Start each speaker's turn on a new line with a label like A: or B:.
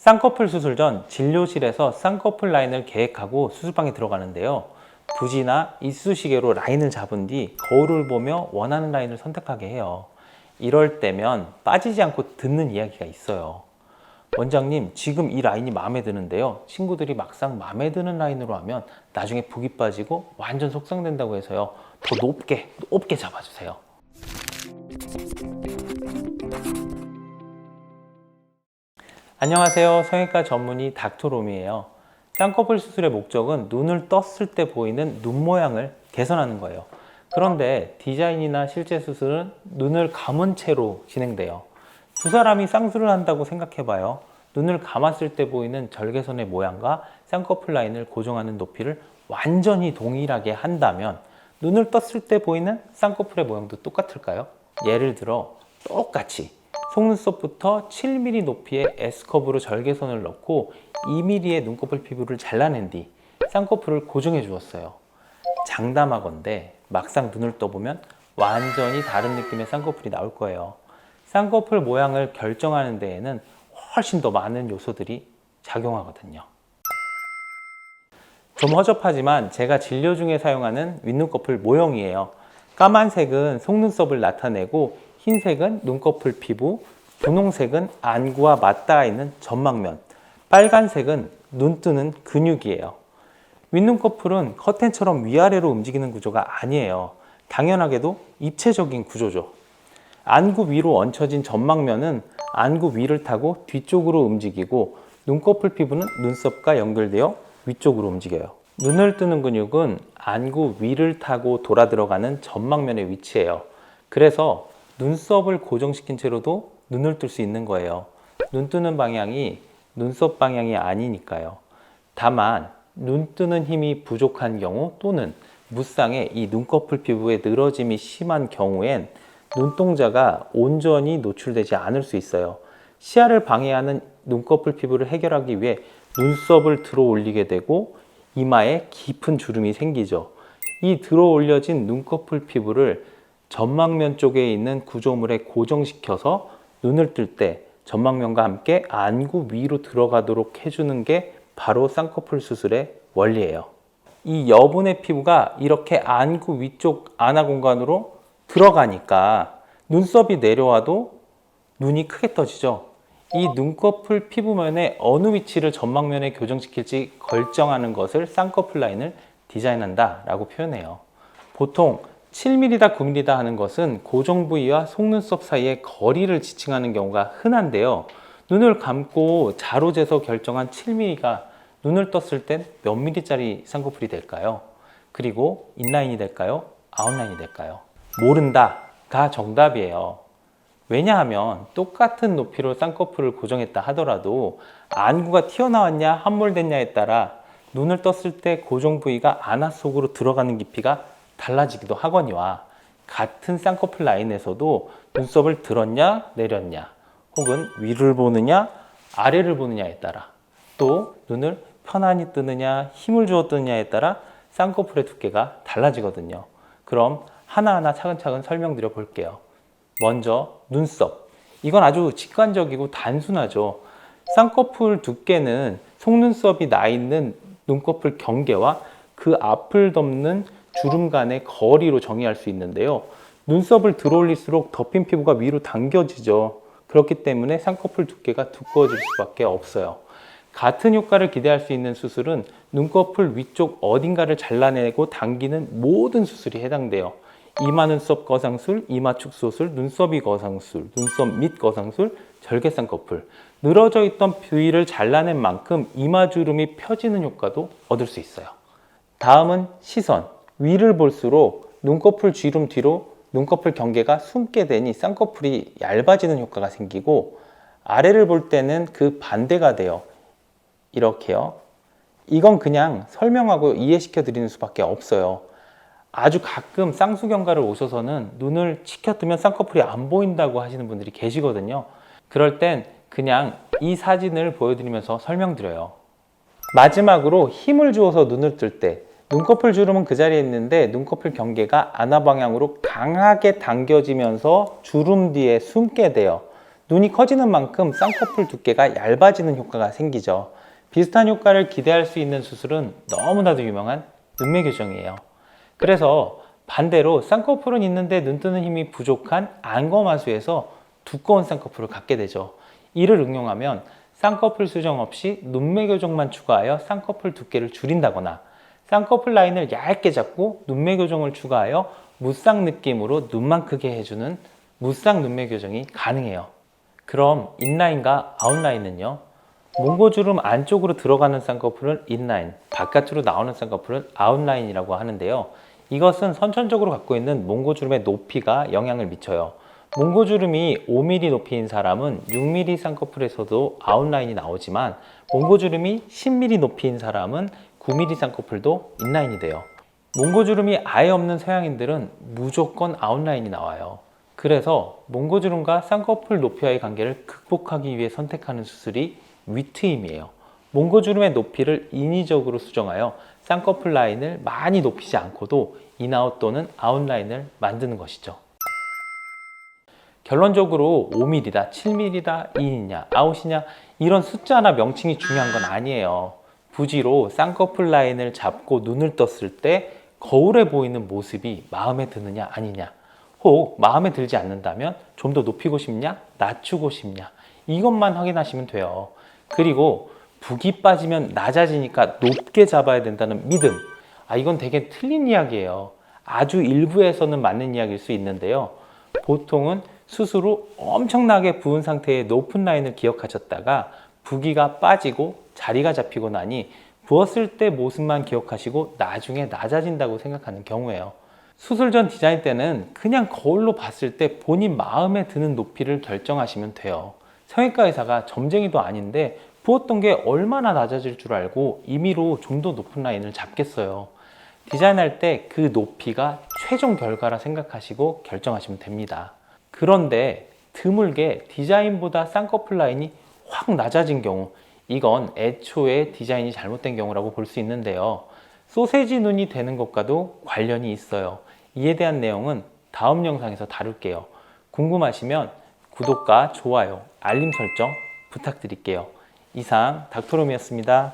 A: 쌍꺼풀 수술 전 진료실에서 쌍꺼풀 라인을 계획하고 수술방에 들어가는데요. 붓이나 이쑤시개로 라인을 잡은 뒤 거울을 보며 원하는 라인을 선택하게 해요. 이럴 때면 빠지지 않고 듣는 이야기가 있어요. 원장님, 지금 이 라인이 마음에 드는데요. 친구들이 막상 마음에 드는 라인으로 하면 나중에 붓이 빠지고 완전 속상된다고 해서요. 더 높게 잡아주세요. 안녕하세요. 성형외과 전문의 닥터롬이에요. 쌍꺼풀 수술의 목적은 눈을 떴을 때 보이는 눈 모양을 개선하는 거예요. 그런데 디자인이나 실제 수술은 눈을 감은 채로 진행돼요. 두 사람이 쌍수를 한다고 생각해봐요. 눈을 감았을 때 보이는 절개선의 모양과 쌍꺼풀 라인을 고정하는 높이를 완전히 동일하게 한다면 눈을 떴을 때 보이는 쌍꺼풀의 모양도 똑같을까요? 예를 들어 똑같이 속눈썹부터 7mm 높이의 S커브로 절개선을 넣고 2mm의 눈꺼풀 피부를 잘라낸 뒤 쌍꺼풀을 고정해 주었어요. 장담하건대 막상 눈을 떠보면 완전히 다른 느낌의 쌍꺼풀이 나올 거예요. 쌍꺼풀 모양을 결정하는 데에는 훨씬 더 많은 요소들이 작용하거든요. 좀 허접하지만 제가 진료 중에 사용하는 윗눈꺼풀 모형이에요. 까만색은 속눈썹을 나타내고 흰색은 눈꺼풀 피부, 분홍색은 안구와 맞닿아 있는 점막면, 빨간색은 눈 뜨는 근육이에요. 윗눈꺼풀은 커튼처럼 위아래로 움직이는 구조가 아니에요. 당연하게도 입체적인 구조죠. 안구 위로 얹혀진 점막면은 안구 위를 타고 뒤쪽으로 움직이고 눈꺼풀 피부는 눈썹과 연결되어 위쪽으로 움직여요. 눈을 뜨는 근육은 안구 위를 타고 돌아 들어가는 점막면에 위치해요. 그래서 눈썹을 고정시킨 채로도 눈을 뜰 수 있는 거예요. 눈 뜨는 방향이 눈썹 방향이 아니니까요. 다만 눈 뜨는 힘이 부족한 경우 또는 무쌍에 이 눈꺼풀 피부의 늘어짐이 심한 경우엔 눈동자가 온전히 노출되지 않을 수 있어요. 시야를 방해하는 눈꺼풀 피부를 해결하기 위해 눈썹을 들어 올리게 되고 이마에 깊은 주름이 생기죠. 이 들어 올려진 눈꺼풀 피부를 점막면 쪽에 있는 구조물에 고정시켜서 눈을 뜰 때 점막면과 함께 안구 위로 들어가도록 해주는 게 바로 쌍꺼풀 수술의 원리예요. 이 여분의 피부가 이렇게 안구 위쪽 안아 공간으로 들어가니까 눈썹이 내려와도 눈이 크게 떠지죠. 이 눈꺼풀 피부면에 어느 위치를 점막면에 교정시킬지 결정하는 것을 쌍꺼풀 라인을 디자인한다 라고 표현해요. 보통 7mm다 9mm다 하는 것은 고정 부위와 속눈썹 사이의 거리를 지칭하는 경우가 흔한데요. 눈을 감고 자로 재서 결정한 7mm가 눈을 떴을 땐 몇 mm짜리 쌍꺼풀이 될까요? 그리고 인라인이 될까요? 아웃라인이 될까요? 모른다가 정답이에요. 왜냐하면 똑같은 높이로 쌍꺼풀을 고정했다 하더라도 안구가 튀어나왔냐 함몰됐냐에 따라 눈을 떴을 때 고정 부위가 안아 속으로 들어가는 깊이가 달라지기도 하거니와 같은 쌍꺼풀 라인에서도 눈썹을 들었냐 내렸냐 혹은 위를 보느냐 아래를 보느냐에 따라 또 눈을 편안히 뜨느냐 힘을 주어 뜨느냐에 따라 쌍꺼풀의 두께가 달라지거든요. 그럼 하나하나 차근차근 설명드려 볼게요. 먼저 눈썹. 이건 아주 직관적이고 단순하죠. 쌍꺼풀 두께는 속눈썹이 나 있는 눈꺼풀 경계와 그 앞을 덮는 주름 간의 거리로 정의할 수 있는데요. 눈썹을 들어 올릴수록 덮인 피부가 위로 당겨지죠. 그렇기 때문에 쌍꺼풀 두께가 두꺼워질 수밖에 없어요. 같은 효과를 기대할 수 있는 수술은 눈꺼풀 위쪽 어딘가를 잘라내고 당기는 모든 수술이 해당돼요. 이마 눈썹 거상술, 이마 축소술, 눈썹 위 거상술, 눈썹 밑 거상술, 절개 쌍꺼풀. 늘어져 있던 부위를 잘라낸 만큼 이마 주름이 펴지는 효과도 얻을 수 있어요. 다음은 시선. 위를 볼수록 눈꺼풀 주름 뒤로 눈꺼풀 경계가 숨게 되니 쌍꺼풀이 얇아지는 효과가 생기고 아래를 볼 때는 그 반대가 돼요. 이렇게요. 이건 그냥 설명하고 이해시켜 드리는 수밖에 없어요. 아주 가끔 쌍수경과를 오셔서는 눈을 치켜뜨면 쌍꺼풀이 안 보인다고 하시는 분들이 계시거든요. 그럴 땐 그냥 이 사진을 보여드리면서 설명드려요. 마지막으로 힘을 주어서 눈을 뜰 때 눈꺼풀 주름은 그 자리에 있는데 눈꺼풀 경계가 안아 방향으로 강하게 당겨지면서 주름 뒤에 숨게 돼요. 눈이 커지는 만큼 쌍꺼풀 두께가 얇아지는 효과가 생기죠. 비슷한 효과를 기대할 수 있는 수술은 너무나도 유명한 눈매 교정이에요. 그래서 반대로 쌍꺼풀은 있는데 눈 뜨는 힘이 부족한 안검하수에서 두꺼운 쌍꺼풀을 갖게 되죠. 이를 응용하면 쌍꺼풀 수정 없이 눈매 교정만 추가하여 쌍꺼풀 두께를 줄인다거나 쌍꺼풀 라인을 얇게 잡고 눈매 교정을 추가하여 무쌍 느낌으로 눈만 크게 해주는 무쌍 눈매 교정이 가능해요. 그럼 인라인과 아웃라인은요? 몽고주름 안쪽으로 들어가는 쌍꺼풀은 인라인, 바깥으로 나오는 쌍꺼풀은 아웃라인이라고 하는데요. 이것은 선천적으로 갖고 있는 몽고주름의 높이가 영향을 미쳐요. 몽고주름이 5mm 높이인 사람은 6mm 쌍꺼풀에서도 아웃라인이 나오지만 몽고주름이 10mm 높이인 사람은 9mm 쌍꺼풀도 인라인이 돼요. 몽고주름이 아예 없는 서양인들은 무조건 아웃라인이 나와요. 그래서 몽고주름과 쌍꺼풀 높이와의 관계를 극복하기 위해 선택하는 수술이 위트임이에요. 몽고주름의 높이를 인위적으로 수정하여 쌍꺼풀 라인을 많이 높이지 않고도 인아웃 또는 아웃라인을 만드는 것이죠. 결론적으로 5mm다, 7mm다, 인이냐, 아웃이냐 이런 숫자나 명칭이 중요한 건 아니에요. 부지로 쌍꺼풀 라인을 잡고 눈을 떴을 때 거울에 보이는 모습이 마음에 드느냐 아니냐, 혹 마음에 들지 않는다면 좀 더 높이고 싶냐, 낮추고 싶냐 이것만 확인하시면 돼요. 그리고 붓이 빠지면 낮아지니까 높게 잡아야 된다는 믿음, 이건 되게 틀린 이야기예요. 아주 일부에서는 맞는 이야기일 수 있는데요. 보통은 수술 후 엄청나게 부은 상태의 높은 라인을 기억하셨다가 붓기가 빠지고 자리가 잡히고 나니 부었을 때 모습만 기억하시고 나중에 낮아진다고 생각하는 경우예요. 수술 전 디자인 때는 그냥 거울로 봤을 때 본인 마음에 드는 높이를 결정하시면 돼요. 성형외과 의사가 점쟁이도 아닌데 부었던 게 얼마나 낮아질 줄 알고 임의로 좀 더 높은 라인을 잡겠어요. 디자인할 때 그 높이가 최종 결과라 생각하시고 결정하시면 됩니다. 그런데 드물게 디자인보다 쌍꺼풀 라인이 확 낮아진 경우, 이건 애초에 디자인이 잘못된 경우라고 볼 수 있는데요. 소세지 눈이 되는 것과도 관련이 있어요. 이에 대한 내용은 다음 영상에서 다룰게요. 궁금하시면 구독과 좋아요, 알림 설정 부탁드릴게요. 이상 닥터롬이었습니다.